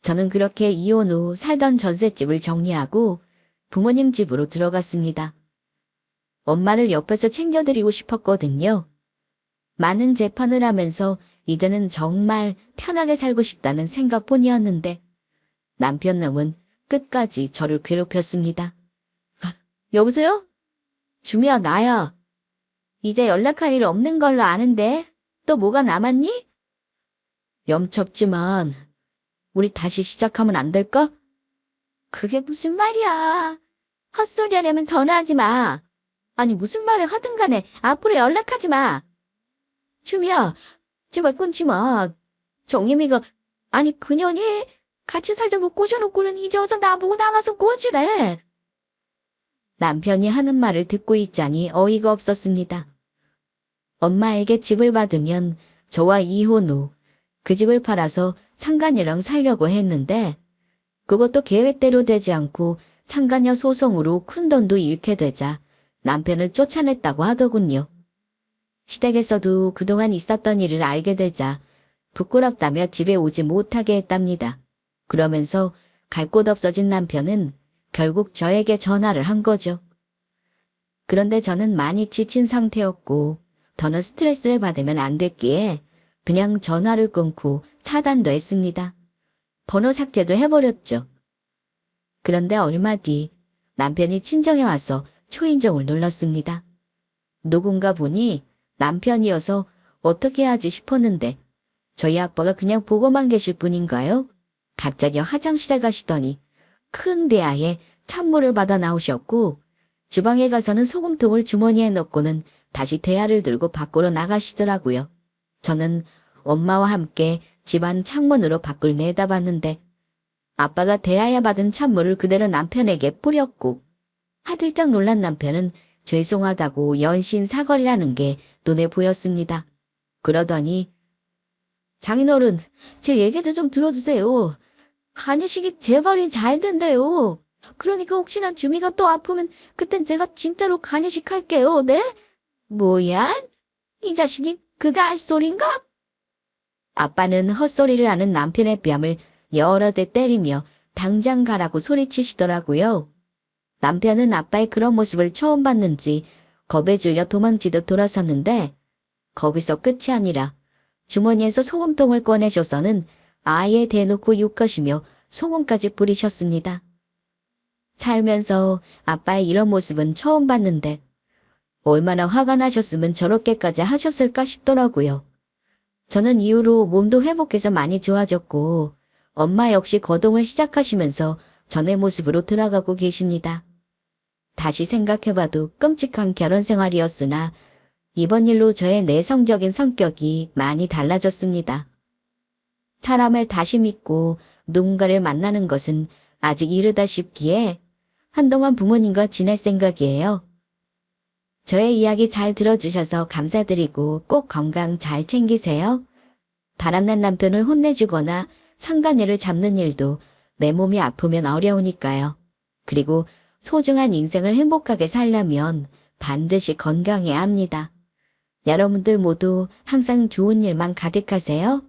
저는 그렇게 이혼 후 살던 전셋집을 정리하고 부모님 집으로 들어갔습니다. 엄마를 옆에서 챙겨드리고 싶었거든요. 많은 재판을 하면서 이제는 정말 편하게 살고 싶다는 생각뿐이었는데 남편 놈은 끝까지 저를 괴롭혔습니다. 여보세요? 주미야, 나야. 이제 연락할 일 없는 걸로 아는데 또 뭐가 남았니? 염첩지만 우리 다시 시작하면 안 될까? 그게 무슨 말이야. 헛소리 하려면 전화하지 마. 아니 무슨 말을 하든 간에 앞으로 연락하지 마. 주미야, 제발 끊지 마. 정혜미가 아니 그년이 같이 살다 못 꼬셔놓고는 이제 어서 나보고 나가서 꼬시래. 남편이 하는 말을 듣고 있자니 어이가 없었습니다. 엄마에게 집을 받으면 저와 이혼 후 그 집을 팔아서 상간녀랑 살려고 했는데 그것도 계획대로 되지 않고 상간녀 소송으로 큰돈도 잃게 되자 남편을 쫓아냈다고 하더군요. 시댁에서도 그동안 있었던 일을 알게 되자 부끄럽다며 집에 오지 못하게 했답니다. 그러면서 갈 곳 없어진 남편은 결국 저에게 전화를 한 거죠. 그런데 저는 많이 지친 상태였고 더는 스트레스를 받으면 안 됐기에 그냥 전화를 끊고 차단도 했습니다. 번호 삭제도 해버렸죠. 그런데 얼마 뒤 남편이 친정에 와서 초인종을 눌렀습니다. 누군가 보니 남편이어서 어떻게 하지 싶었는데 저희 아빠가 그냥 보고만 계실 뿐인가요? 갑자기 화장실에 가시더니 큰 대야에 찬물을 받아 나오셨고 주방에 가서는 소금통을 주머니에 넣고는 다시 대야를 들고 밖으로 나가시더라고요. 저는 엄마와 함께 집안 창문으로 밖을 내다봤는데 아빠가 대야에 받은 찬물을 그대로 남편에게 뿌렸고 하들짝 놀란 남편은 죄송하다고 연신 사과를 하는 게 눈에 보였습니다. 그러더니 장인어른, 제 얘기도 좀 들어주세요. 간이식이 재발이 잘 된대요. 그러니까 혹시나 주미가 또 아프면 그땐 제가 진짜로 간이식 할게요. 네? 뭐야? 이 자식이 그가 할 소린가? 아빠는 헛소리를 하는 남편의 뺨을 여러 대 때리며 당장 가라고 소리치시더라고요. 남편은 아빠의 그런 모습을 처음 봤는지 겁에 질려 도망치듯 돌아섰는데 거기서 끝이 아니라 주머니에서 소금통을 꺼내셔서는 아예 대놓고 욕하시며 소금까지 뿌리셨습니다. 살면서 아빠의 이런 모습은 처음 봤는데 얼마나 화가 나셨으면 저렇게까지 하셨을까 싶더라고요. 저는 이후로 몸도 회복해서 많이 좋아졌고 엄마 역시 거동을 시작하시면서 전의 모습으로 돌아가고 계십니다. 다시 생각해봐도 끔찍한 결혼 생활이었으나 이번 일로 저의 내성적인 성격이 많이 달라졌습니다. 사람을 다시 믿고 누군가를 만나는 것은 아직 이르다 싶기에 한동안 부모님과 지낼 생각이에요. 저의 이야기 잘 들어주셔서 감사드리고 꼭 건강 잘 챙기세요. 바람난 남편을 혼내주거나 상간녀를 잡는 일도 내 몸이 아프면 어려우니까요. 그리고 소중한 인생을 행복하게 살려면 반드시 건강해야 합니다. 여러분들 모두 항상 좋은 일만 가득하세요.